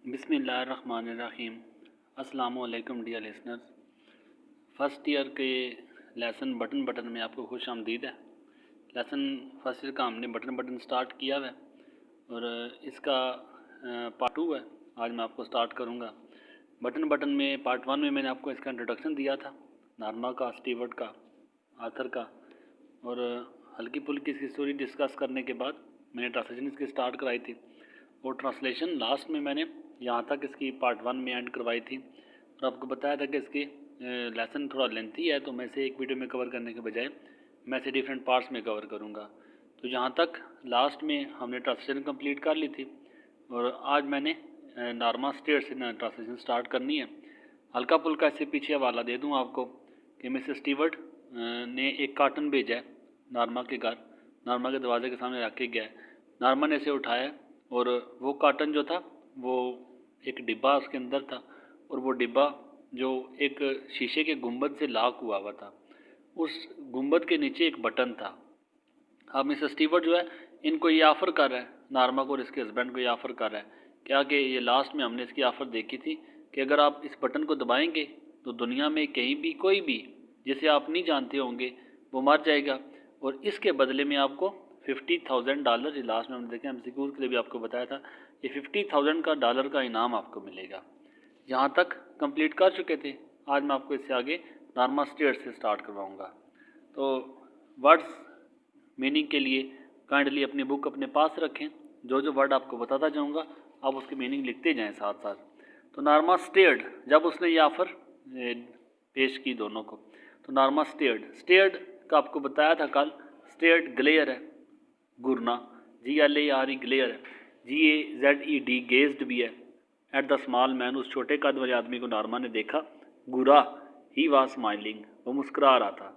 बिस्मिल्लाहिर्रहमानिर्रहीम। अस्सलामु अलैकुम डियर लिसनर्स। फ़र्स्ट ईयर के लेसन बटन में आपको खुश आमदीद है। लेसन फर्स्ट ईयर का हमने बटन स्टार्ट किया हुआ है और इसका पार्ट 2 है। आज मैं आपको स्टार्ट करूँगा। बटन में पार्ट 1 में मैंने आपको इसका इंट्रोडक्शन दिया था, नॉर्मा का, स्टीवर्ट का, आर्थर का, और हल्की फुल्की इसकी स्टोरी डिस्कस करने के बाद मैंने ट्रांसलेशन इसकी स्टार्ट कराई थी और ट्रांसलेशन लास्ट में मैंने यहाँ तक इसकी पार्ट 1 में एंड करवाई थी और आपको बताया था कि इसकी लेसन थोड़ा लेंथी है, तो मैं इसे एक वीडियो में कवर करने के बजाय मैं इसे डिफरेंट पार्ट्स में कवर करूँगा। तो यहाँ तक लास्ट में हमने ट्रांसलेशन कंप्लीट कर ली थी और आज मैंने नॉर्मा स्टेट से ट्रांसलेशन स्टार्ट करनी है। हल्का फुल्का इससे पीछे हवाला दे दूँ आपको कि मिसेस स्टीवर्ट ने एक कार्टन भेजा है नॉर्मा के घर, नॉर्मा के दरवाजे के सामने रख के गया है। नॉर्मा ने इसे उठाया और वो कार्टन जो था वो एक डिब्बा उसके अंदर था और वो डिब्बा जो एक शीशे के गुंबद से लॉक हुआ था, उस गुंबद के नीचे एक बटन था। अब मिस्टर स्टीवर्ट जो है इनको ये ऑफ़र कर रहा है, नॉर्मा को और इसके हस्बैंड को ये ऑफ़र कर रहा है क्या कि ये लास्ट में हमने इसकी ऑफ़र देखी थी कि अगर आप इस बटन को दबाएंगे तो दुनिया में कहीं भी कोई भी जिसे आप नहीं जानते होंगे वो मर जाएगा और इसके बदले में आपको $50,000, ये लास्ट में हमने देखे एमसीक्यूज़ के लिए भी आपको बताया था, ये $50,000 का इनाम आपको मिलेगा। यहाँ तक कंप्लीट कर चुके थे। आज मैं आपको इससे आगे नॉर्मा स्टेट से स्टार्ट करवाऊँगा। तो वर्ड्स मीनिंग के लिए काइंडली अपनी बुक अपने पास रखें। जो जो वर्ड आपको बताता जाऊँगा आप उसकी मीनिंग लिखते जाएँ साथ साथ। तो नॉर्मा स्टेयर्ड, जब उसने ये ऑफ़र पेश की दोनों को, तो नॉर्मा स्टेयर्ड का आपको बताया था कल। स्टेयर्ड ग्लेयर है, गुरना, GLARE ग्लेयर है, GAZED गेज्ड भी है। एट द स्मॉल मैन, उस छोटे कद वाले आदमी को नॉर्मा ने देखा। गुरा, ही वॉज स्माइलिंग, वो मुस्कुरा रहा था।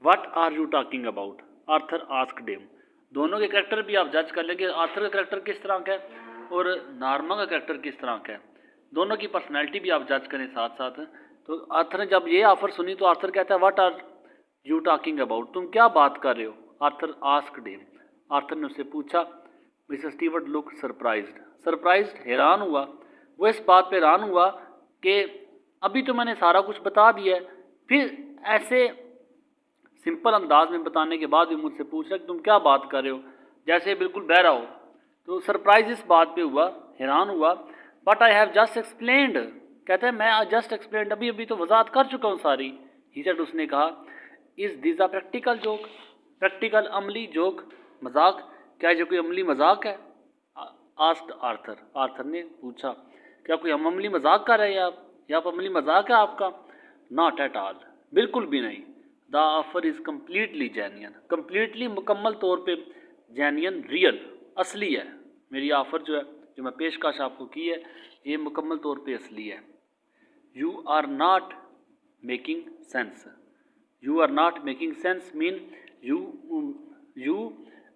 What are you talking about, Arthur asked him. दोनों के करैक्टर भी आप जज कर लेंगे, आर्थर का करैक्टर किस तरह का है और नॉर्मा का करैक्टर किस तरह का है, दोनों की पर्सनैलिटी भी आप जज करें साथ साथ। तो आर्थर ने जब ये ऑफ़र सुनी तो आर्थर कहता है what are you talking about, तुम क्या बात कर रहे हो। आर्थर आस्क्ड हिम, आर्थर ने उससे पूछा। मिसेस स्टीवर्ट लुक सरप्राइज्ड, हैरान हुआ। वो इस बात पे हैरान हुआ कि अभी तो मैंने सारा कुछ बता दिया है, फिर ऐसे सिंपल अंदाज में बताने के बाद भी मुझसे पूछ रहा कि तुम क्या बात कर रहे हो, जैसे बिल्कुल बहरा हो। तो सरप्राइज इस बात पे हुआ, हैरान हुआ। But I have just explained, कहते हैं मैं जस्ट एक्सप्लेन्ड, अभी तो वजाहत कर चुका हूँ सारी। ही सेड, उसने कहा, is this a practical joke, practical अमली जोक, मजाक, क्या ये कोई अमली मजाक है। आस्क्ड आर्थर, आर्थर ने पूछा क्या कोई हम अमली मजाक कर रहे हैं आप, या आप अमली मजाक है आपका। नॉट एट ऑल, बिल्कुल भी नहीं। The offer is completely genuine, completely मुकम्मल तौर पे जेन्युइन, रियल, असली है। मेरी ऑफ़र जो है, जो मैं पेशकश आपको की है, ये मुकम्मल तौर पे असली है। You are not making sense, you are not making sense mean you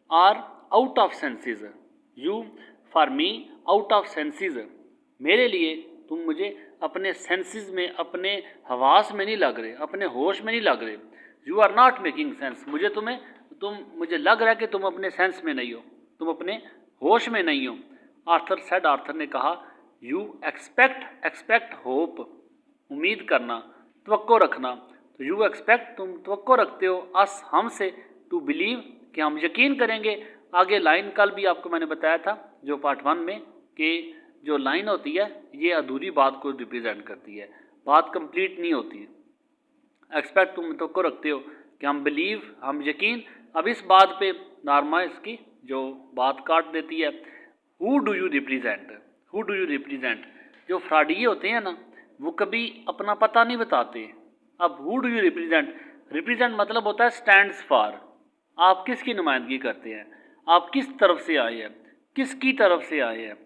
are out of senses, you for me out of senses, मेरे लिए तुम मुझे अपने सेंसेस में, अपने हवास में नहीं लग रहे, अपने होश में नहीं लग रहे। You are not making sense, मुझे लग रहा है कि तुम अपने सेंस में नहीं हो, तुम अपने होश में नहीं हो। आर्थर सेड, आर्थर ने कहा, यू एक्सपेक्ट होप, उम्मीद करना, तवक्को रखना। तो यू एक्सपेक्ट, तुम तवक्को रखते हो, अस, हमसे, टू बिलीव, कि हम यकीन करेंगे। आगे लाइन कल भी आपको मैंने बताया था जो पार्ट 1 में, कि जो लाइन होती है ये अधूरी बात को रिप्रेजेंट करती है, बात कंप्लीट नहीं होती। एक्सपेक्ट, तुम तवक्को रखते हो, कि हम बिलीव, हम यकीन। अब इस बात पे नॉर्मा इसकी जो बात काट देती है। Who do you represent, who do you represent, जो फ्रॉडिये होते हैं ना वो कभी अपना पता नहीं बताते। अब who do you represent, represent मतलब होता है स्टैंड्स फॉर, आप किसकी नुमाइंदगी करते हैं, आप किस तरफ से आए हैं, किसकी तरफ से आए हैं,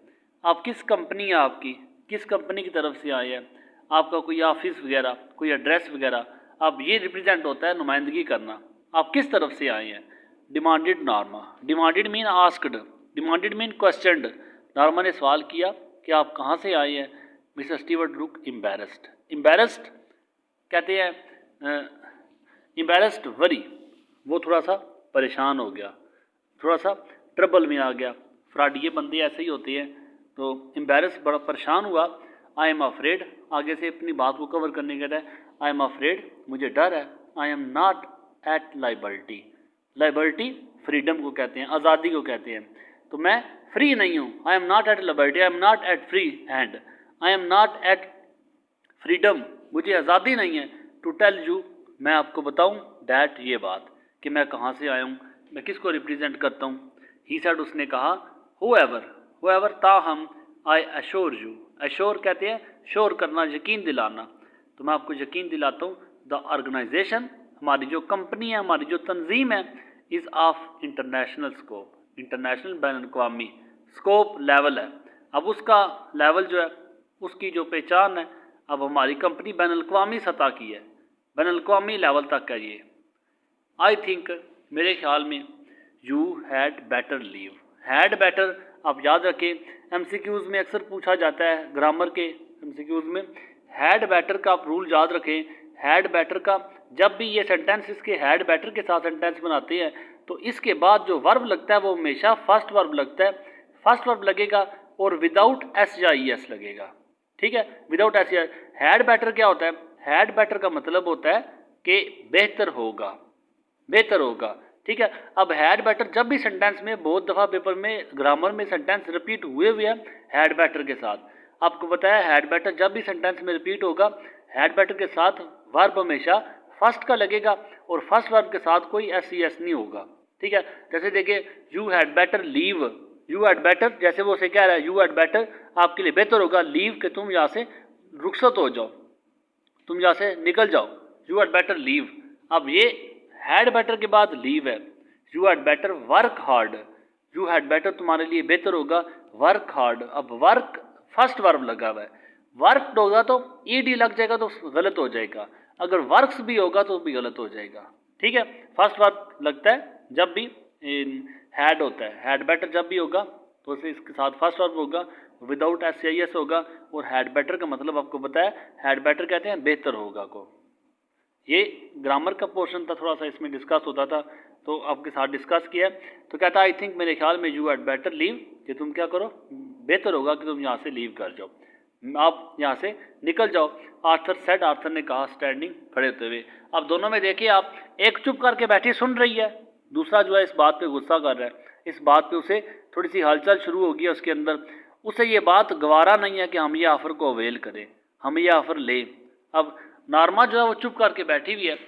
आप किस कंपनी है आपकी, किस कंपनी की तरफ से आए हैं, आपका कोई ऑफिस वगैरह, कोई एड्रेस वगैरह। अब ये रिप्रेजेंट होता है नुमाइंदगी करना, आप किस तरफ से आए हैं। Demanded Norma, demanded mean asked, demanded mean questioned, Norma ने सवाल किया कि आप कहाँ से आए हैं। Mister Stewart look embarrassed, embarrassed कहते हैं एम्बैरेस्ड वरी, वो थोड़ा सा परेशान हो गया, थोड़ा सा ट्रबल में आ गया। फ्रॉडिये बंदे ऐसे ही होते हैं, तो एम्बेरस बड़ा परेशान हुआ। आई एम अफ्रेड, आगे से अपनी बात को कवर करने के लिए आई एम अफ्रेड, मुझे डर है। I am not at liberty, liberty freedom को कहते हैं, आज़ादी को कहते हैं। तो मैं फ्री नहीं हूँ। I am not at liberty, I am not at free hand, I am not at freedom, मुझे आज़ादी नहीं है। टू टेल यू, मैं आपको बताऊँ डैट, ये बात कि मैं कहाँ से आया हूँ, मैं किसको रिप्रेजेंट करता हूँ। ही सेड, उसने कहा, हुएवर ताहम, आई एश्योर यू, एश्योर कहते हैं श्योर करना, यकीन दिलाना। तो मैं आपको यकीन दिलाता हूँ द ऑर्गेनाइजेशन, हमारी जो कंपनी है, हमारी जो तंजीम है, is of international scope, international ban अवी स्कोप लेवल है। अब उसका लेवल जो है, उसकी जो पहचान है, अब हमारी कंपनी बैन अवी सतह की है, बैन अवी लेवल तक है ये। आई थिंक, मेरे ख्याल में, you had better leave, had better आप याद रखें, MCQs में अक्सर पूछा जाता है, ग्रामर के MCQs में हैड बेटर का आप रूल याद रखें। हैड बेटर का, जब भी ये सेंटेंस इसके हैड बेटर के साथ सेंटेंस बनाते हैं तो इसके बाद जो वर्ब लगता है वो हमेशा फर्स्ट वर्ब लगता है, फर्स्ट वर्ब लगेगा और विदाउट S या ES लगेगा, ठीक है, विदाउट S या। हैड बेटर क्या होता है, हैड बेटर का मतलब होता है कि बेहतर होगा, बेहतर होगा, ठीक है। अब हैड बेटर जब भी सेंटेंस में, बहुत दफ़ा पेपर में ग्रामर में सेंटेंस रिपीट हुए हैं हैड बेटर के साथ, आपको पता है हैड बेटर जब भी सेंटेंस में रिपीट होगा, हैड बेटर के साथ वर्ब हमेशा फर्स्ट का लगेगा और फर्स्ट वर्ब के साथ कोई SES नहीं होगा, ठीक है। जैसे देखिए, you had better leave, you had better, जैसे वो से कह रहा है यू हैड बेटर, आपके लिए बेहतर होगा लीव, कि तुम यहाँ से रुखसत हो जाओ, तुम यहाँ से निकल जाओ, यू हैड बेटर लीव। अब ये हैड बेटर के बाद लीव है। You had better work hard, you had better तुम्हारे लिए बेहतर होगा वर्क हार्ड। अब वर्क फर्स्ट वर्ब लगा हुआ है, वर्क होगा तो ED लग जाएगा तो गलत हो जाएगा, अगर वर्क्स भी होगा तो भी गलत हो जाएगा, ठीक है। फर्स्ट वर्ब लगता है जब भी हैड होता है, हैड बेटर जब भी होगा तो इसके साथ फर्स्ट वर्ब होगा, विदाउट SES होगा। और हैड बेटर का मतलब आपको पता है, हैड बेटर कहते हैं बेहतर होगा को। ये ग्रामर का पोर्शन था, थोड़ा सा इसमें डिस्कस होता था तो आपके साथ डिस्कस किया। तो कहता है आई थिंक, मेरे ख्याल में, यू हैड बेटर लीव, कि तुम क्या करो, बेहतर होगा कि तुम यहाँ से लीव कर जाओ, आप यहाँ से निकल जाओ। आर्थर सेड, आर्थर ने कहा, स्टैंडिंग, खड़े होते हुए। अब दोनों में देखिए आप, एक चुप करके बैठी सुन रही है, दूसरा जो है इस बात पे गुस्सा कर रहा है, इस बात पे उसे थोड़ी सी हलचल शुरू होगी उसके अंदर, उसे ये बात गवारा नहीं है कि हम ये ऑफ़र को अवेल करें, हम ये ऑफ़र लें। अब नॉर्मा जो है वो चुप करके बैठी हुई है।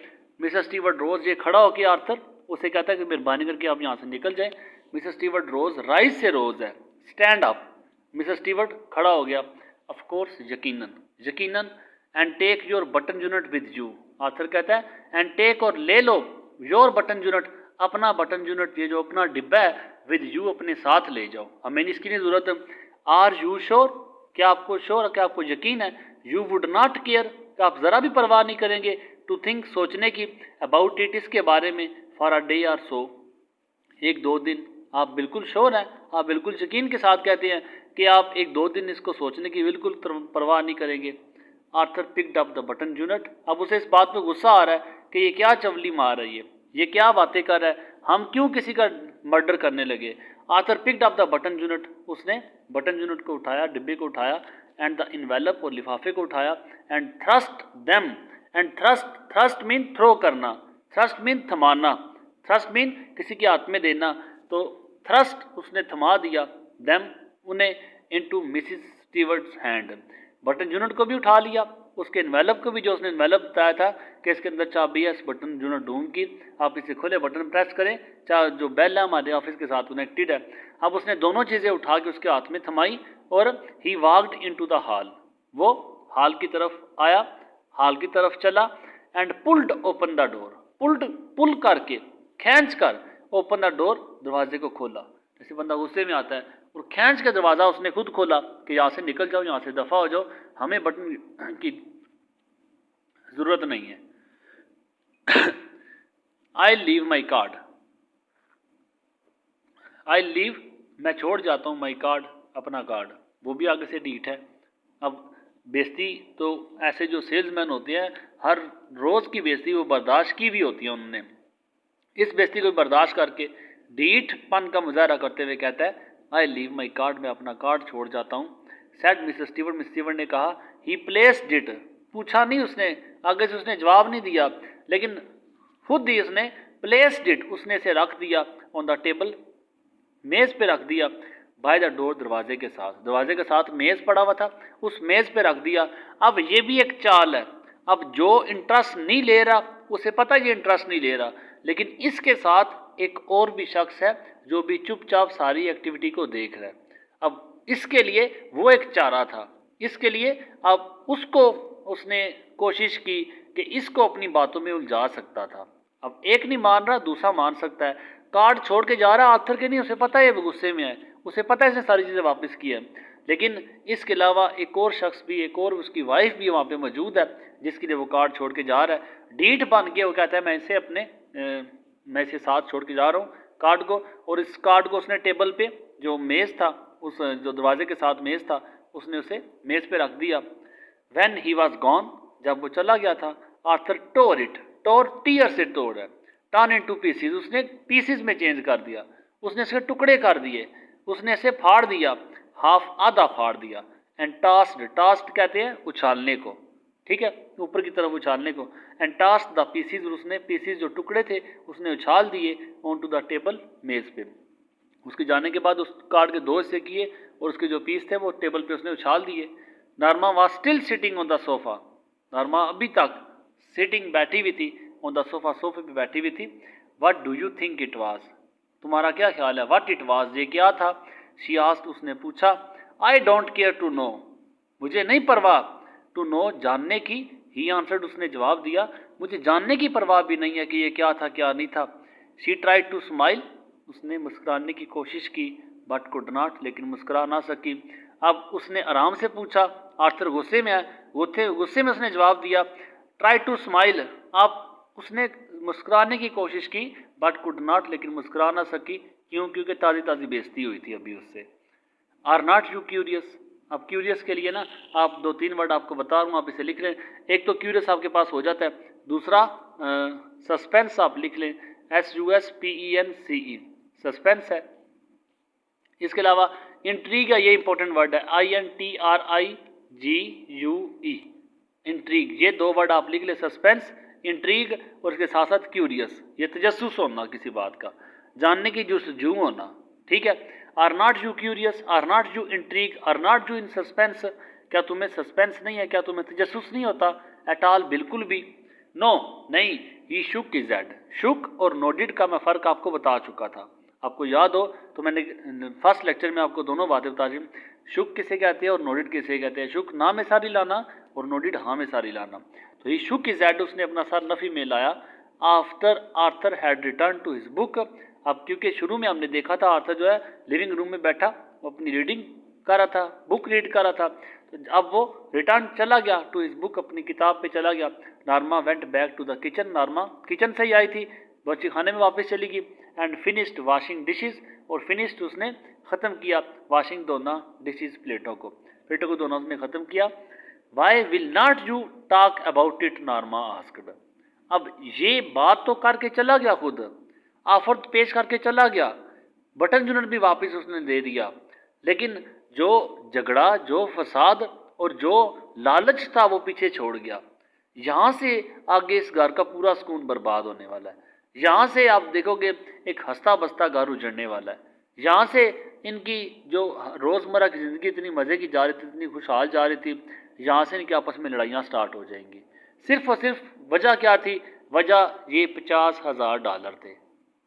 मिसेस स्टीवर्ट रोज ये खड़ा होकर आर्थर उसे कहता है कि मेहरबानी करके आप यहाँ से निकल जाएं। मिसेस स्टीवर्ट रोज, राइज से रोज है, स्टैंड अप। मिसेस स्टीवर्ट खड़ा हो गया, ऑफ कोर्स, यकीनन, यकीनन। And take your button unit with you, Arthur कहता है एंड टेक, और ले लो, योर बटन यूनिट, अपना बटन यूनिट, ये जो अपना डिब्बा है, विद यू, अपने साथ ले जाओ, हमें इसकी नहीं ज़रूरत है। आर यू श्योर, क्या आपको श्योर, क्या आपको यकीन है। यू वुड नॉट केयर, कि आप ज़रा भी परवाह नहीं करेंगे, टू थिंक, सोचने की, अबाउट इट, इसके बारे में, फॉर अ डे और सो, एक दो दिन। आप बिल्कुल श्योर हैं, आप बिल्कुल यकीन के साथ कहते हैं कि आप एक दो दिन इसको सोचने की बिल्कुल परवाह नहीं करेंगे। Arthur picked up the button unit, अब उसे इस बात पे गुस्सा आ रहा है कि ये क्या चवली मार रही है, ये क्या बातें कर रहा है, हम क्यों किसी का मर्डर करने लगे। Arthur picked up the button unit, उसने बटन यूनिट को उठाया, डिब्बे को उठाया, एंड द इन्वेलप, और लिफाफे को उठाया, and thrust them, and thrust, thrust mean throw करना, थ्रस्ट मीन थमाना, थ्रस्ट मीन किसी के हाथ में देना, तो थ्रस्ट उसने थमा दिया, देम, उन्हें, into Mrs Stewart's hand, button unit को भी उठा लिया, उसके इन्वेलप को भी, जो उसने इन्वेलप बताया था कि इसके अंदर चाबी है, इस बटन यूनिट ढूंढ की, आप इसे खोले, बटन प्रेस करें, चाहे जो बेल है हमारे ऑफिस के साथ कनेक्टेड है। अब उसने दोनों चीज़ें उठा के उसके हाथ में थमाई, और he walked into the hall, वो हॉल की तरफ आया, हॉल की तरफ चला, and pulled open the door, pulled, pull करके, खींच कर, ओपन द डोर, दरवाजे को खोला। जैसे बंदा गुस्से में आता है और खींच के दरवाज़ा उसने खुद खोला कि यहाँ से निकल जाओ, यहाँ से दफ़ा हो जाओ, हमें बटन की ज़रूरत नहीं है। I leave my card, I leave, मैं छोड़ जाता हूँ, माई कार्ड, अपना कार्ड, वो भी आगे से डीट है। अब बेइज्जती तो ऐसे जो सेल्समैन होते हैं, हर रोज़ की बेइज्जती वो बर्दाश्त की भी होती है उन्होंने, इस बेइज्जती को बर्दाश्त करके डीठपन का मुजाहरा करते हुए कहता है आई लीव माई कार्ड, मैं अपना कार्ड छोड़ जाता हूँ। Said Mrs Stewart, miss Stewart ने कहा। ही प्लेस्ड इट, पूछा नहीं उसने, आगे से उसने जवाब नहीं दिया, लेकिन खुद ही उसने प्लेस्ड इट, उसने इसे रख दिया ऑन द टेबल, मेज पे रख दिया। बाय द डोर, दरवाजे के साथ, दरवाजे के साथ मेज पड़ा हुआ था, उस मेज पे रख दिया। अब ये भी एक चाल है, अब जो इंटरेस्ट नहीं ले रहा उसे पता ये इंटरेस्ट नहीं ले रहा, लेकिन इसके साथ एक और भी शख्स है जो भी चुपचाप सारी एक्टिविटी को देख रहा है। अब इसके लिए वो एक चारा था, इसके लिए अब उसको उसने कोशिश की कि इसको अपनी बातों में उलझा सकता था। अब एक नहीं मान रहा, दूसरा मान सकता है। कार्ड छोड़ के जा रहा है आर्थर के नहीं, उसे पता है वो गुस्से में है, उसे पता है इसने सारी चीज़ें वापस की है, लेकिन इसके अलावा एक और शख्स भी, एक और उसकी वाइफ भी वहाँ पे मौजूद है जिसके लिए वो कार्ड छोड़ के जा रहा है। डीठ बन के वो कहता है मैं इसे साथ छोड़ के जा रहा हूँ कार्ड को, और इस कार्ड को उसने टेबल पे जो मेज़ था, उस जो दरवाजे के साथ मेज़ था, उसने उसे मेज़ पे रख दिया। व्हेन ही वॉज गॉन, जब वो चला गया था, Arthur tore it, tore tear से तोड़ है, टर्न इनटू पीसेस, उसने पीसेस में चेंज कर दिया, उसने इसके टुकड़े कर दिए, उसने इसे फाड़ दिया, हाफ आधा फाड़ दिया। एंड टास्ड, टास्ड कहते हैं उछालने को, ठीक है, ऊपर की तरफ उछालने को। एंड टास्ड द पीसेस, उसने पीसेस जो टुकड़े थे उसने उछाल दिए ऑन टू द टेबल, मेज पे। उसके जाने के बाद उस कार्ड के दो हिस्से किए और उसके जो पीस थे वो टेबल पे उसने उछाल दिए। Norma was still sitting on the sofa, Norma अभी तक सिटिंग बैठी हुई थी ऑन द सोफा, सोफे पे बैठी हुई थी। What do you think it was, तुम्हारा क्या ख्याल है, व्हाट इट वाज, ये क्या था। शी आस्क्ड, उसने पूछा। I don't care to know, मुझे नहीं परवाह, टू नो, जानने की। ही आंसर्ड, उसने जवाब दिया, मुझे जानने की परवाह भी नहीं है कि ये क्या था क्या नहीं था। शी ट्राइड टू स्माइल, उसने मुस्कुराने की कोशिश की, बट कुड नॉट, लेकिन मुस्कुरा ना सकी। अब उसने आराम से पूछा, आर्थर गुस्से में है, गुस्से में उसने जवाब दिया। ट्राई टू स्माइल, अब उसने मुस्कुराने की कोशिश की, बट कुड नॉट, लेकिन मुस्कुरा ना सकी। क्यों, क्योंकि ताज़ी ताज़ी बेइज्जती हुई थी अभी उससे। आर नॉट यू क्यूरियस, अब क्यूरियस के लिए ना आप 2-3 वर्ड आपको बता रहा हूँ, आप इसे लिख लें। एक तो क्यूरियस आपके पास हो जाता है, दूसरा सस्पेंस आप लिख लें, SUSPENCE, सस्पेंस है। इसके अलावा इंट्रीग है, ये इंपॉर्टेंट वर्ड है, INTRIGUE, इंट्रीग, ये 2 वर्ड आप लिख ले, सस्पेंस, इंट्रीग, और इसके साथ साथ क्यूरियस, ये तजस्सुस होना किसी बात का, जानने की जुस्तजू होना, ठीक है। Are not you curious, are not you intrigue, are not you in suspense, क्या तुम्हें सस्पेंस नहीं है, क्या तुम्हें तजस्सुस नहीं होता, एट ऑल, बिल्कुल भी। नो, नहीं। ही शुक हिज हेड, शुक और नोडिड का मैं फ़र्क आपको बता चुका था, आपको याद हो तो मैंने फर्स्ट लेक्चर में आपको दोनों बातें बता दी, शुक किसे कहते हैं और नोडिड किसे कहते हैं। शुक ना में सारी लाना और नोडिड हाँ में सारी लाना। तो ही शुक हिज हेड, उसने अपना सर नफी में लाया। After Arthur had return to his book, अब क्योंकि शुरू में हमने देखा था आर्थर जो है लिविंग रूम में बैठा वो अपनी रीडिंग कर रहा था, बुक रीड कर रहा था, तो अब वो रिटर्न चला गया टू हिज बुक, अपनी किताब पे चला गया। Norma went back to the kitchen, Norma kitchen से ही आई थी, बच्ची खाने में वापस चली गई। एंड फिनिश्ड वाशिंग डिशेस, और फिनिश्ड, उसने ख़त्म किया, वाशिंग, धोना, डिशेस, प्लेटों को धोना उसने ख़त्म किया। Why will not you talk about it, Norma asked, अब ये बात तो करके चला गया, खुद ऑफर पेश करके चला गया, बटन जुनट भी वापस उसने दे दिया, लेकिन जो झगड़ा, जो फसाद और जो लालच था वो पीछे छोड़ गया। यहाँ से आगे इस घर का पूरा सुकून बर्बाद होने वाला है, यहाँ से आप देखोगे एक हंसता बसता घर उजड़ने वाला है, यहाँ से इनकी जो रोज़मर्रा की ज़िंदगी इतनी मज़े की जा रही थी, इतनी खुशहाल जा रही थी, यहाँ से इनकी आपस में लड़ाइयाँ स्टार्ट हो जाएंगी। सिर्फ और सिर्फ वजह क्या थी, वजह ये $50,000 थे।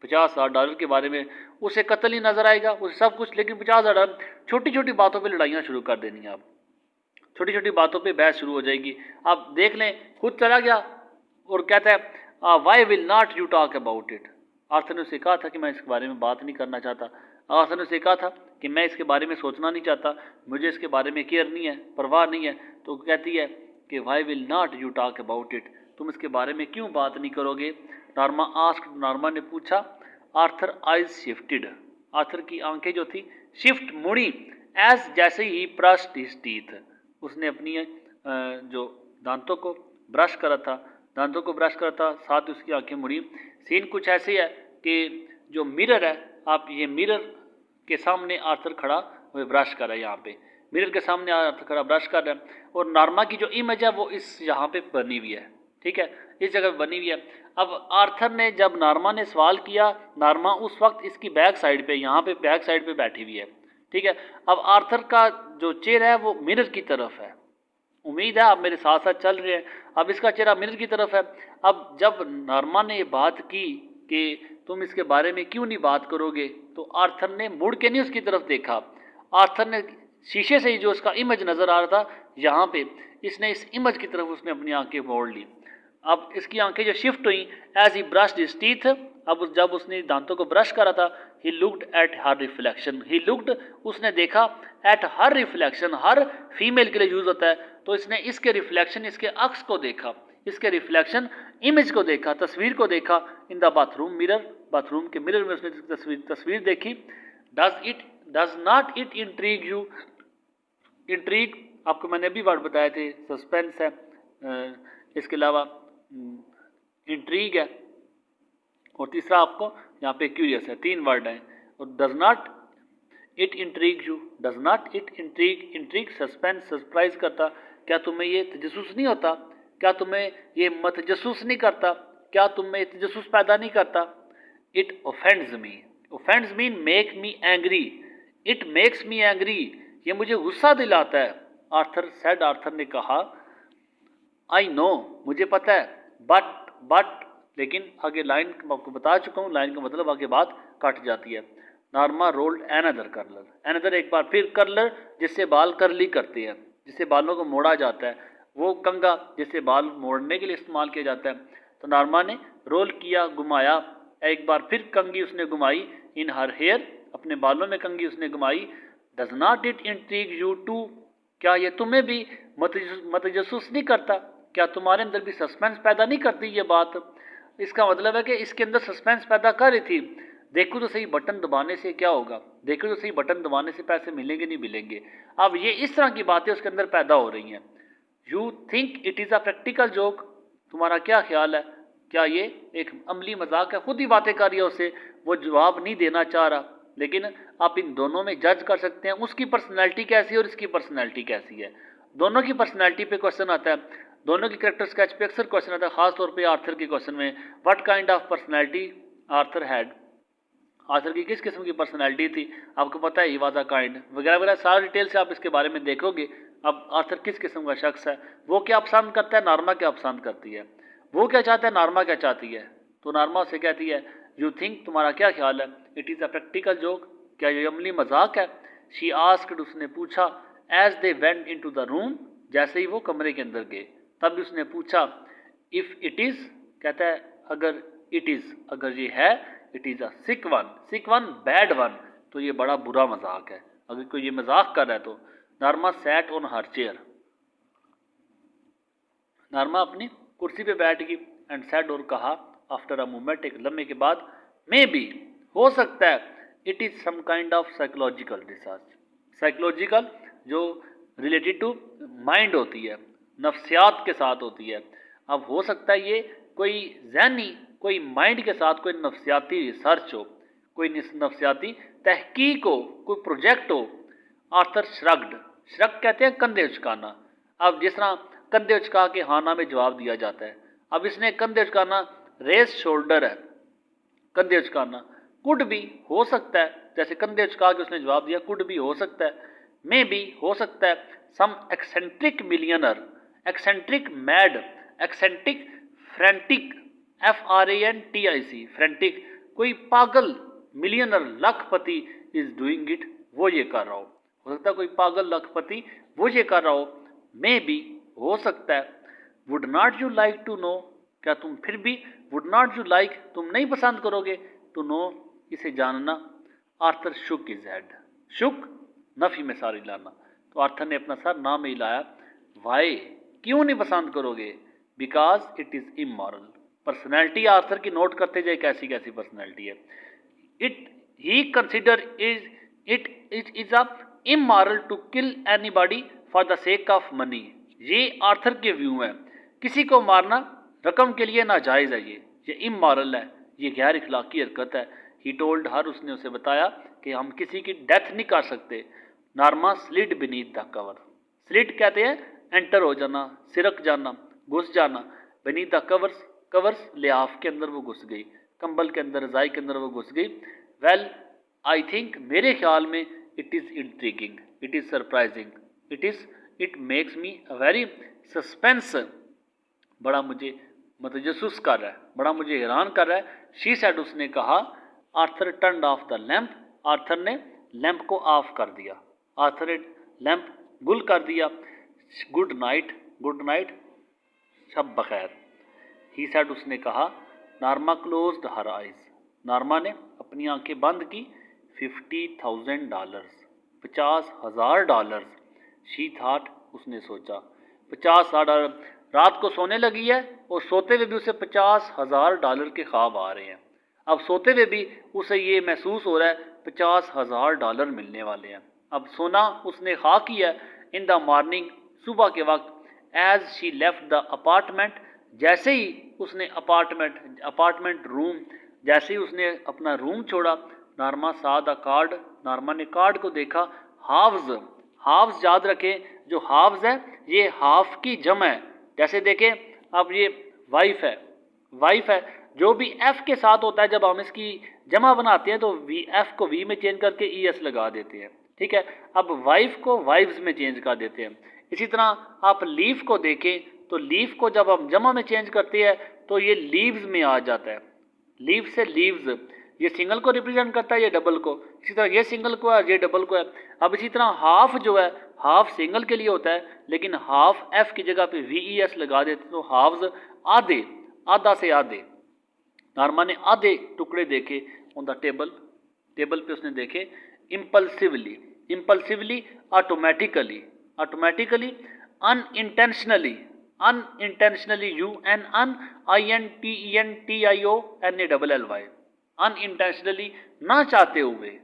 $50,000 के बारे में उसे कत्ल ही नजर आएगा, उसे सब कुछ, लेकिन $50,000, छोटी छोटी बातों पे लड़ाइयाँ शुरू कर देनी है, आप छोटी छोटी बातों पे बहस शुरू हो जाएगी। आप देख लें, खुद चला गया और कहता है why will not you talk about it, Arthur ने उसे कहा था कि मैं इसके बारे में बात नहीं करना चाहता, आर्थर ने उसे कहा था कि मैं इसके बारे में सोचना नहीं चाहता, मुझे इसके बारे में केयर नहीं है, परवाह नहीं है। तो कहती है कि why will not you talk about it, तुम इसके बारे में क्यों बात नहीं करोगे। नॉर्मा आस्क्ड, नॉर्मा ने पूछा। आर्थर आइज शिफ्टेड, आर्थर की आंखें जो थी शिफ्ट, मुड़ी, एज जैसे ही ब्रश्ड हिज टीथ, उसने अपनी जो दांतों को ब्रश करा था, साथ उसकी आंखें मुड़ी। सीन कुछ ऐसे है कि जो मिरर है, आप ये मिरर के सामने आर्थर खड़ा हुए ब्रश कर रहा है, यहाँ पे मिरर के सामने आर्थर खड़ा ब्रश कर रहा है, और नॉर्मा की जो इमेज है वो इस यहाँ पे बनी हुई है, ठीक है, इस जगह पे बनी हुई है। अब आर्थर ने जब नॉर्मा ने सवाल किया, नॉर्मा उस वक्त इसकी बैक साइड पे, यहाँ पे बैक साइड पे बैठी हुई है, ठीक है। अब आर्थर का जो चेहरा है वो मिरर की तरफ है, उम्मीद है आप मेरे साथ साथ चल रहे हैं। अब इसका चेहरा मिरर की तरफ है। अब जब नॉर्मा ने ये बात की कि तुम इसके बारे में क्यों नहीं बात करोगे, तो आर्थर ने मुड़ के नहीं उसकी तरफ देखा। आर्थर ने शीशे से ही जो उसका इमेज नज़र आ रहा था यहाँ पे, इसने इस इमेज की तरफ उसने अपनी आंखें मोड़ ली। अब इसकी आंखें जो शिफ्ट हुई as he brushed his teeth, अब जब उसने दांतों को ब्रश करा था, he looked at her reflection, he looked उसने देखा, at her reflection, her female के लिए यूज होता है, तो इसने इसके रिफ्लेक्शन, इसके अक्स को देखा, इसके रिफ्लेक्शन इमेज को देखा, तस्वीर को देखा in the bathroom mirror, bathroom के मिरर में उसने तस्वीर देखी। Does not it intrigue you, intrigue आपको मैंने अभी वर्ड बताए थे, सस्पेंस है, इसके अलावा इंट्रीग है, और तीसरा आपको यहाँ पे क्यूरियस है, 3 वर्ड हैं। और does not it intrigue you, does not it intrigue, intrigue suspense, surprise करता, क्या तुम्हें ये तजस्सुस नहीं होता, क्या तुम्हें ये मतजस्सुस नहीं करता, क्या तुम्हें तजस्सुस पैदा नहीं करता। It offends me, offends mean make me angry, it makes me angry, ये मुझे गुस्सा दिलाता है। आर्थर सेड, आर्थर ने कहा, आई नो, मुझे पता है, बट लेकिन आगे लाइन आपको बता चुका हूँ, लाइन का मतलब आगे बात कट जाती है। Norma rolled another curler, another एक बार फिर कर्लर, जिससे बाल कर्ली करते हैं, जिससे बालों को मोड़ा जाता है, वो कंगा जिससे बाल मोड़ने के लिए इस्तेमाल किया जाता है। तो नॉर्मा ने रोल किया, घुमाया, एक बार फिर कंगी उसने घुमाई, इन हर हेयर, अपने बालों में कंगी उसने घुमाई। Does not it intrigue you too, क्या ये तुम्हें भी मतजस्सुस नहीं करता, क्या तुम्हारे अंदर भी सस्पेंस पैदा नहीं करती ये बात। इसका मतलब है कि इसके अंदर सस्पेंस पैदा कर रही थी, देखो तो सही बटन दबाने से क्या होगा, देखो तो सही बटन दबाने से पैसे मिलेंगे नहीं मिलेंगे। अब ये इस तरह की बातें उसके अंदर पैदा हो रही हैं। You think it is a practical joke, तुम्हारा क्या ख्याल है, क्या ये एक अमली मजाक है। खुद ही बातें कर रही है उससे, वो जवाब नहीं देना चाह रहा, लेकिन आप इन दोनों में जज कर सकते हैं उसकी पर्सनैलिटी कैसी है और इसकी पर्सनैलिटी कैसी है। दोनों की पर्सनैलिटी पे क्वेश्चन आता है, दोनों की करेक्टर स्केच पे अक्सर क्वेश्चन आता है, खासतौर पे आर्थर के क्वेश्चन में, what kind of personality Arthur had, Arthur की किस किस्म की पर्सनैलिटी थी, आपको पता है, ही वाज अ काइंड वगैरह वगैरह, सारा डिटेल से आप इसके बारे में देखोगे। अब आर्थर किस किस्म का शख्स है, वो क्या पसंद करता है, नॉर्मा क्या पसंद करती है, वो क्या चाहता है, नॉर्मा क्या चाहती है। तो नॉर्मा उसे कहती है, यू थिंक, तुम्हारा क्या ख्याल है, it is a practical joke, क्या ये अमली मजाक है। शी आस्क्ड, उसने पूछा, as they went into the room, जैसे ही वो कमरे के अंदर गए, तब उसने पूछा, इफ़ इट इज़, कहता है अगर इट इज़, अगर ये है, it is a sick one bad one, तो ये बड़ा बुरा मजाक है, अगर कोई ये मजाक कर रहा है तो। Norma sat on her chair, Norma अपनी कुर्सी पे बैठ गई, एंड सैड, और कहा, आफ्टर अ मोमेंट, एक लम्हे के बाद, मे बी, हो सकता है, it is some kind of psychological research, psychological जो रिलेटेड टू माइंड होती है, नफ्सियात के साथ होती है। अब हो सकता है ये कोई ज़हनी, कोई माइंड के साथ कोई नफ्सियाती रिसर्च हो, कोई नफ्सियाती तहकीक हो, कोई प्रोजेक्ट हो। आर्थर श्रग्ड, श्रग कहते हैं कंधे उचकाना। अब जिस तरह कंधे उचका के हाना में जवाब दिया जाता है, अब इसने कंधे उचकाना, रेस शोल्डर है, कंधे उचकाना, कुड भी, हो सकता है, जैसे कंधे उचका के उसने जवाब दिया, कुड भी, हो सकता है, मे बी, हो सकता है, some eccentric millionaire, eccentric mad, eccentric frantic, FRANTIC, frantic, कोई पागल millionaire Lakhpati is doing it, वो ये कर रहा हो सकता है कोई पागल लखपति वो ये कर रहा हो। मे बी, हो सकता है। Would not you like to know, क्या तुम फिर भी, वुड नॉट यू लाइक, तुम नहीं पसंद करोगे, टू नो, इसे जानना। आर्थर शुक इज हेड, शुक नफी में सारी लाना, तो आर्थर ने अपना सर ना में हिलाया। वाई, क्यों नहीं पसंद करोगे, because it is immoral. Personality Arthur की नोट करते जाए कैसी कैसी पर्सनैलिटी है। It he consider it is a immoral to kill anybody for the sake of money, ये आर्थर के व्यू है, किसी को मारना रकम के लिए नाजायज़ है, ये इमोरल है, ये गैर इखलाकी हरकत है। ही टोल्ड हर, उसने उसे बताया, कि हम किसी की डेथ नहीं कर सकते। Norma slid beneath the cover. Slid कहते हैं एंटर हो जाना, सिरक जाना, घुस जाना। बीनीथ द कवर्स, कवर्स लिहाफ के अंदर वो घुस गई, कंबल के अंदर, रजाई के अंदर वो घुस गई। वेल आई थिंक, मेरे ख्याल में, it is intriguing, it is surprising, it makes me a very suspense. बड़ा मुझे मतजस्सुस कर रहा है, बड़ा मुझे हैरान कर रहा है। शी सेड, उसने कहा, Arthur turned off the lamp, Arthur ने लैंप को ऑफ कर दिया, आर्थर ने लैंप गुल कर दिया। गुड नाइट, गुड नाइट, शब बखैर। ही सेड, उसने कहा। नार्मा क्लोज्ड हर आइज, नार्मा ने अपनी आंखें बंद की। $50,000, $50,000। शी थाट, उसने सोचा, $50,000। रात को सोने लगी है और सोते हुए भी उसे $50,000 के ख्वाब आ रहे हैं। अब सोते हुए भी उसे ये महसूस हो रहा है $50,000 मिलने वाले हैं। अब सोना उसने खा किया इन द मॉर्निंग, सुबह के वक्त। As she left the apartment, जैसे ही उसने अपार्टमेंट रूम, जैसे ही उसने अपना रूम छोड़ा, नार्मा सा द कार्ड, नार्मा ने कार्ड को देखा। हाफ्स, हाफ्स याद रखें, जो हाफ्स है ये हाफ की जम है। जैसे देखें अब ये वाइफ है, वाइफ है, जो भी एफ के साथ होता है, जब हम इसकी जमा बनाते हैं तो वी, एफ को वी में चेंज करके ई एस लगा देते हैं, ठीक है। अब वाइफ को वाइव्स में चेंज कर देते हैं। इसी तरह आप लीफ को देखें तो लीफ को जब हम जमा में चेंज करते हैं तो ये लीव्स में आ जाता है। लीव से लीव्स, ये सिंगल को रिप्रेजेंट करता है, ये डबल को। इसी तरह ये सिंगल को है, ये डबल को है। अब इसी तरह हाफ जो है, हाफ सिंगल के लिए होता है, लेकिन हाफ एफ की जगह पे वी ई एस लगा देते तो हाफ्स आधे, आधा से आधे। नार्मा ने आधे टुकड़े देखे ऑन द टेबल, टेबल पे उसने देखे। Impulsively, impulsively, automatically, automatically, unintentionally, unintentionally, UNINTENTIONALLY, unintentionally, ना चाहते हुए,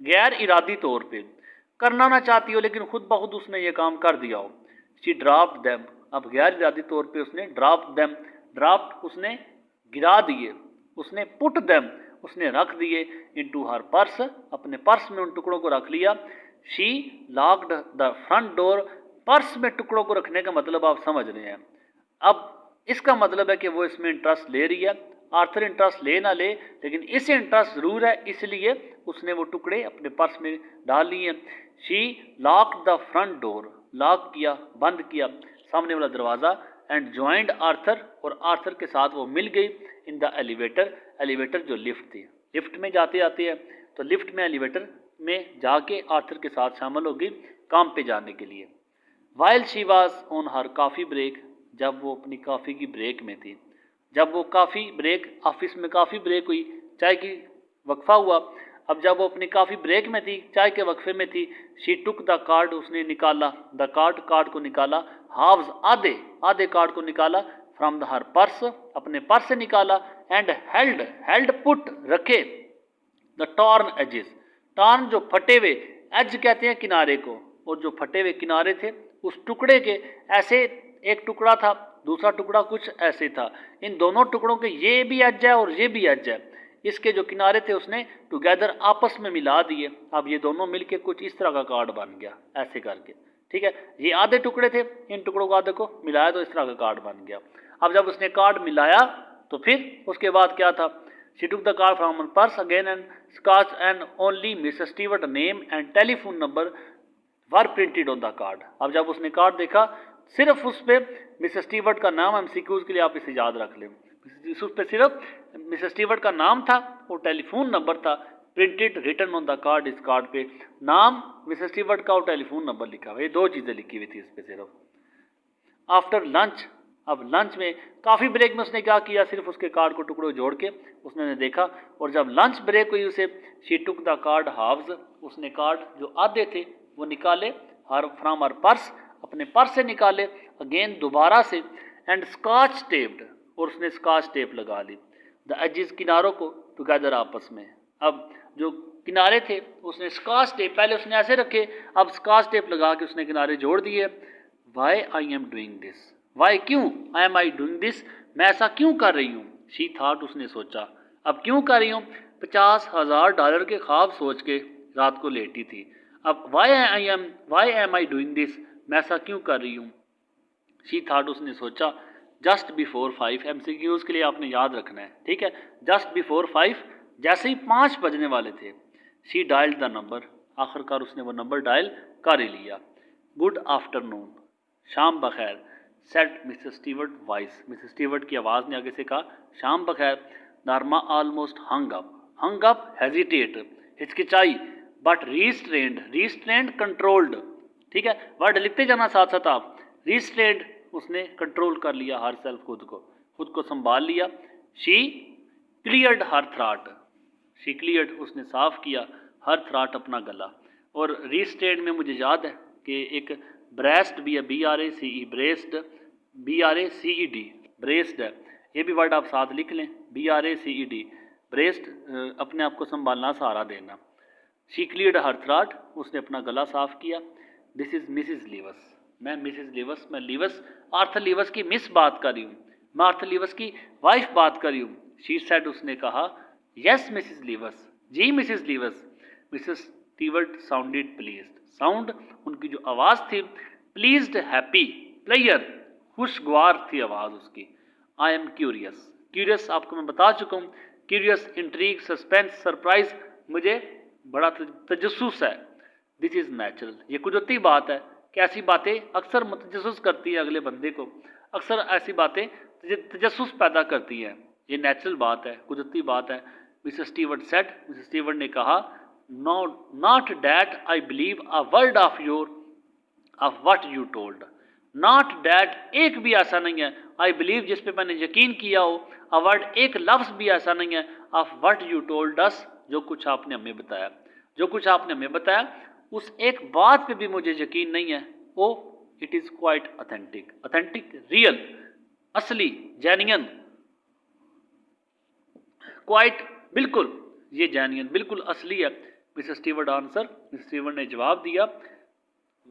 गैर इरादी तौर पे, करना ना चाहती हो लेकिन खुद ब खुद उसने ये काम कर दिया हो। शी ड्रॉप्ड देम, अब गैर इरादी तौर पे उसने ड्रॉप्ड देम, ड्रॉप्ड उसने गिरा दिए, उसने पुट देम, उसने रख दिए इनटू हर पर्स, अपने पर्स में उन टुकड़ों को रख लिया। She locked the front door, purse में टुकड़ों को रखने का मतलब आप समझ रहे हैं। अब इसका मतलब है कि वो इसमें इंटरेस्ट ले रही है। आर्थर इंटरेस्ट ले ना ले, लेकिन इसे इंटरेस्ट ज़रूर है, इसलिए उसने वो टुकड़े अपने पर्स में डाल लिए। She locked the front door, lock किया, बंद किया सामने वाला दरवाज़ा। एंड ज्वाइंड आर्थर, और आर्थर के साथ वो मिल गई इन द एलिवेटर, एलिवेटर जो लिफ्ट थी। लिफ्ट में जाते आते हैं तो लिफ्ट में, एलिवेटर में जाके आर्थर के साथ शामिल होगी काम पे जाने के लिए। While she was on her coffee break, जब वो अपनी कॉफ़ी की ब्रेक में थी, जब वो कॉफ़ी ब्रेक, ऑफिस में कॉफ़ी ब्रेक हुई, चाय की वक्फा हुआ। अब जब वो अपनी कॉफ़ी ब्रेक में थी, चाय के वक्फे में थी, शी टुक द कार्ड, उसने निकाला, द कार्ड, कार्ड को निकाला। हाफ्स, आधे, आधे कार्ड को निकाला। फ्रॉम द हर पर्स, अपने पर्स से निकाला। एंड हेल्ड, हेल्ड पुट, रखे। द टॉर्न एजेस, टॉर्न जो फटे हुए, एज कहते हैं किनारे को, और जो फटे हुए किनारे थे उस टुकड़े के, ऐसे एक टुकड़ा था, दूसरा टुकड़ा कुछ ऐसे था। इन दोनों टुकड़ों के ये भी एज है और ये भी एज है, इसके जो किनारे थे उसने टुगेदर आपस में मिला दिए। अब ये दोनों मिलके कुछ इस तरह का कार्ड बन गया, ऐसे करके, ठीक है। ये आधे टुकड़े थे, इन टुकड़ों को आधे को मिलाया तो इस तरह का कार्ड बन गया। अब जब उसने कार्ड मिलाया तो फिर उसके बाद क्या था? She took the card from her purse again and scotch and only Mrs Stewart name and telephone number were printed on the card. अब जब उसने कार्ड देखा, सिर्फ उस पर मिसेस स्टीवर्ट का नाम, एमसीक्यूज के लिए आप इसे याद रख लें, उस पर सिर्फ मिसेस स्टीवर्ट का नाम था और टेलीफोन नंबर था। Printed, written on the card, इस कार्ड पे नाम मिसेस स्टीवर्ट का और टेलीफोन नंबर लिखा हुआ, ये दो चीज़ें लिखी हुई थी इस पर सिर्फ। आफ्टर लंच, अब लंच में, काफ़ी ब्रेक में उसने क्या किया, सिर्फ उसके कार्ड को टुकड़ों जोड़ के उसने देखा, और जब लंच ब्रेक हुई उसे, she took the card halves, उसने कार्ड जो आधे थे वो निकाले, हर फ्रॉम हर पर्स, अपने पर्स से निकाले, अगेन दोबारा से, एंड स्कॉच टेप्ड, और उसने स्कॉच टेप लगा ली, द एजेस, किनारों को, टुगेदर आपस में। अब जो किनारे थे उसने स्कॉच टेप, पहले उसने ऐसे रखे, अब स्कॉच टेप लगा के उसने किनारे जोड़ दिए। Why I am doing this, why, क्यों, I am I doing this, मैं ऐसा क्यों कर रही हूँ। शी थॉट, उसने सोचा, अब क्यों कर रही हूँ। $50,000 के ख्वाब सोच के रात को लेटी थी। अब why am I doing this, मैं ऐसा क्यों कर रही हूँ। शी थाट, उसने सोचा, जस्ट बिफोर 5, MCQs के लिए आपने याद रखना है, ठीक है। जस्ट बिफोर 5, जैसे ही 5 बजने वाले थे, शी डायल्ड द नंबर, आखिरकार उसने वो नंबर डायल कर ही लिया। गुड आफ्टरनून, शाम बखैर, said Mrs Stewart voice, Mrs Stewart की आवाज़ ने आगे से कहा, शाम बखैर। Norma almost hung up, hesitate, हिचकिचाई, बट रीस्ट्रेंड कंट्रोल्ड, ठीक है। वर्ड लिखते जाना साथ साथ आप। रीस्ट्रेंड, उसने कंट्रोल कर लिया हर सेल्फ, खुद को संभाल लिया। She cleared her throat, she cleared, उसने साफ किया हर थ्राट, अपना गला। और रीस्ट्रेंड में मुझे याद है कि एक ब्रेस्ट भी है, BRACE, ब्रेस्ड, BRACED, ब्रेस्ड है, ये भी वर्ड आप साथ लिख लें, BRACED, ब्रेस्ट, अपने आप को संभालना, सहारा देना। शी क्लियर्ड हर थ्राट, उसने अपना गला साफ किया। दिस इज मिसिज लीवस, मैं मिसिज लीवस, मैं लीवस, आर्थर लीवस की मिस बात कर रही हूँ, मैं आर्थर लीवस की वाइफ बात कर रही हूँ। शी सेड, उसने कहा, यस मिसिज लीवस, जी Mrs Lewis. Mrs Stewart sounded pleased, sound उनकी जो आवाज़ थी, प्लीज्ड, हैप्पी, प्लेयर, खुशगवार थी आवाज़ उसकी। आई एम क्यूरियस, क्यूरियस आपको मैं बता चुका हूँ, क्यूरियस, इंट्रीग, सस्पेंस, सरप्राइज, मुझे बड़ा तजस्सुस है। दिस इज़ नेचुरल, ये कुदरती बात है कि ऐसी बातें अक्सर तजस्सुस करती है अगले बंदे को, अक्सर ऐसी बातें तजस्सुस पैदा करती हैं, ये नेचुरल बात है, कुदरती बात है। Mrs Stewart said, Mrs Stewart ने कहा, not that I believe a word of what you told, not that, एक भी ऐसा नहीं है, आई बिलीव, जिस पे मैंने यकीन किया हो, अ वर्ड, एक लफ्ज़ भी ऐसा नहीं है, of what you told us, जो कुछ आपने हमें बताया, जो कुछ आपने हमें बताया, उस एक बात पे भी मुझे यकीन नहीं है। Oh, it is quite authentic, authentic, real, असली, जेन्युइन, क्वाइट, बिल्कुल, ये जेन्युइन, बिल्कुल असली है। Mrs Stewart answer, Mrs Stewart ने जवाब दिया,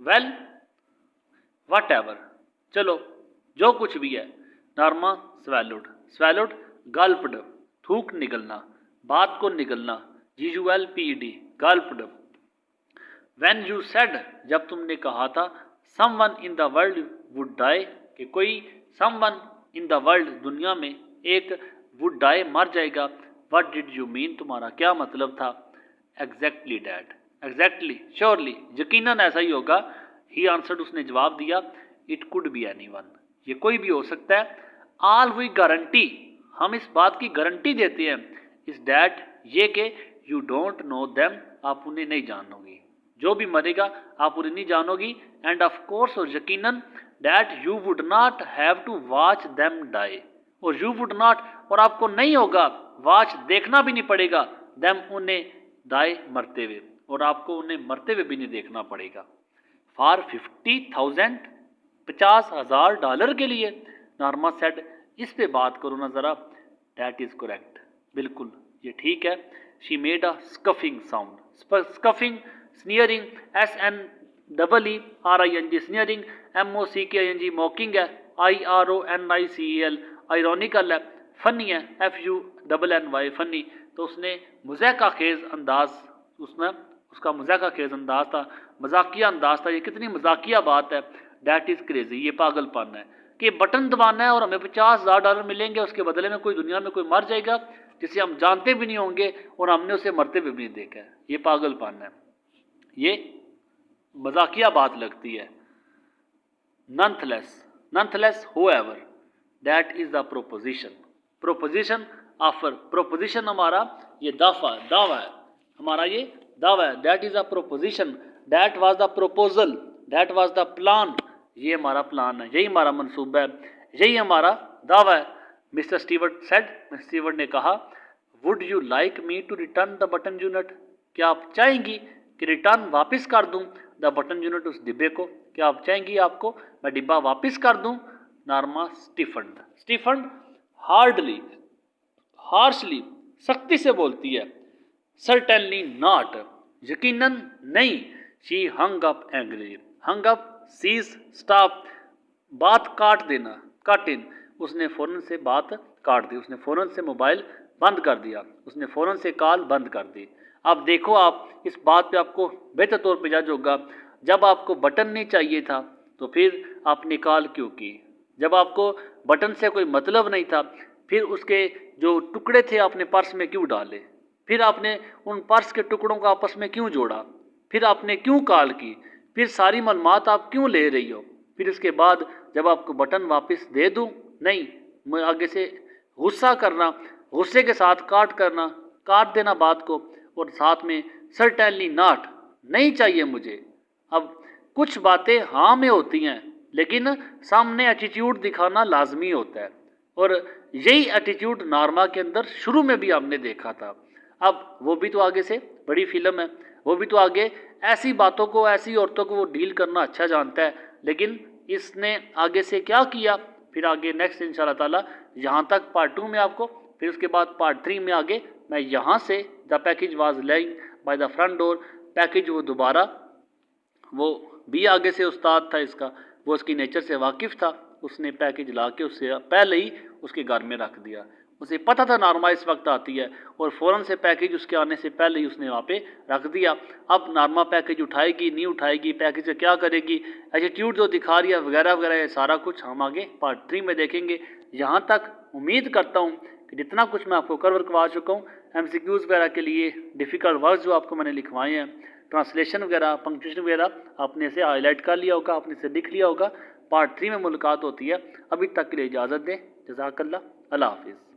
वेल वट एवर, चलो जो कुछ भी है। नॉर्मा स्वेलोड, गल्प्ड, थूक निगलना, बात को निगलना, GULPED, gulped. When you said, जब तुमने कहा था, someone in the world would die, कि कोई, समवन इन द वर्ल्ड, दुनिया में, एक, वुड डाई, मर जाएगा। व्हाट डिड यू मीन, तुम्हारा क्या मतलब था। एग्जैक्टली डैट, एग्जैक्टली, श्योरली, यकीनन ऐसा ही होगा। ही आंसर्ड, उसने जवाब दिया, इट कुड बी एनीवन, ये कोई भी हो सकता है। ऑल वी गारंटी, हम इस बात की गारंटी देते हैं, इस डैट, ये कि यू डोंट नो देम, आप उन्हें नहीं जानोगी, जो भी मरेगा आप उन्हें नहीं जानोगी। एंड ऑफ कोर्स, और यकीनन, that you would not have to watch them die, और यू वुड नॉट, और आपको नहीं होगा, वॉच, देखना भी नहीं पड़ेगा, देम, उन्हें, डाई, मरते हुए, और आपको उन्हें मरते हुए भी नहीं देखना पड़ेगा। फॉर 50,000, $50,000 के लिए। नॉर्मा सेड, इस पे बात करो ना ज़रा। डैट इज़ करेक्ट, बिल्कुल ये ठीक है। She made a scoffing sound, scoffing, sneering, SNEERING, sneering, MOCKING, mocking है, IRONICEL, आयरॉनिकल है, फनी है, FUNNY, फनी। तो उसने मज़ाक़ा खेज़ अंदाज, उसमें उसका मज़ाक़ा खेज़ अंदाज था, मजाकिया अंदाज था। ये कितनी मजाकिया बात है। डैट इज़ क्रेजी, ये पागलपन है कि बटन दबाना है और हमें $50,000 मिलेंगे, उसके बदले में कोई दुनिया में कोई मर जाएगा जिसे हम जानते भी नहीं होंगे और हमने उसे मरते हुए भी नहीं देखा है। ये पागलपन है, ये मजाकिया बात लगती है। Nonetheless however, that is the proposition, proposition offer, proposition हमारा ये दावा है, हमारा ये दावा है। That is a proposition, that was the proposal, that was the plan, ये हमारा प्लान है, यही हमारा मंसूबा है, यही हमारा दावा है। Mr Stewart said, Mr Stewart ने कहा, would you like me to return the button unit, क्या आप चाहेंगी कि रिटर्न वापस कर दूं द बटन यूनिट, उस डिब्बे को, क्या आप चाहेंगी आपको मैं डिब्बा वापस कर दूं। नॉर्मा स्टीफन्ड, हार्डली, हार्शली, सख्ती से बोलती है। सर्टेनली नॉट, यकीनन नहीं। She hung up angry, hung up, cease, stop, बात काट देना, कट इन, उसने फ़ौरन से बात काट दी, उसने फ़ौरन से मोबाइल बंद कर दिया, उसने फ़ौरन से कॉल बंद कर दी। अब देखो आप इस बात पे आपको बेहतर तौर पे जज होगा, जब आपको बटन नहीं चाहिए था तो फिर आपने कॉल क्यों की? जब आपको बटन से कोई मतलब नहीं था फिर उसके जो टुकड़े थे आपने पर्स में क्यों डाले? फिर आपने उन पर्स के टुकड़ों को आपस में क्यों जोड़ा? फिर आपने क्यों कॉल की? फिर सारी मालूमात आप क्यों ले रही हो? फिर उसके बाद जब आपको बटन वापस दे दूं, नहीं, मैं आगे से गुस्सा करना, गुस्से के साथ काट देना बात को, और साथ में सर्टेनली नॉट, नहीं चाहिए मुझे। अब कुछ बातें हाँ में होती हैं लेकिन सामने एटीट्यूड दिखाना लाजमी होता है, और यही एटीट्यूड नॉर्मा के अंदर शुरू में भी हमने देखा था। अब वो भी तो आगे से बड़ी फिल्म है, वो भी तो आगे ऐसी बातों को, ऐसी औरतों को वो डील करना अच्छा जानता है, लेकिन इसने आगे से क्या किया फिर आगे नेक्स्ट इंशाल्लाह ताला यहाँ तक पार्ट 2 में आपको, फिर उसके बाद पार्ट 3 में आगे मैं यहाँ से the package was lying by the front door package, वो दोबारा वो भी आगे से उस्ताद था इसका, वो उसकी नेचर से वाकिफ़ था, उसने पैकेज ला के उससे पहले ही उसके घर में रख दिया। उसे पता था नारमा इस वक्त आती है और फ़ौरन से पैकेज उसके आने से पहले ही उसने वहाँ पे रख दिया। अब नारमा पैकेज उठाएगी नहीं उठाएगी, पैकेज से क्या करेगी, एटीट्यूड जो दिखा रही है वगैरह वगैरह, ये सारा कुछ हम आगे पार्ट 3 में देखेंगे। यहाँ तक उम्मीद करता हूँ कि जितना कुछ मैं आपको कवर करवा चुका हूँ, MCQs वगैरह के लिए डिफ़िकल्ट वर्ड्स जो आपको मैंने लिखवाए हैं, ट्रांसलेशन वगैरह, पंक्चुएशन वगैरह आपने इसे हाईलाइट कर लिया होगा, आपने इसे लिख लिया होगा। पार्ट 3 में मुलाकात होती है। अभी तक के लिए इजाज़त दें। जज़ाकल्लाह, अल्लाह हाफिज़।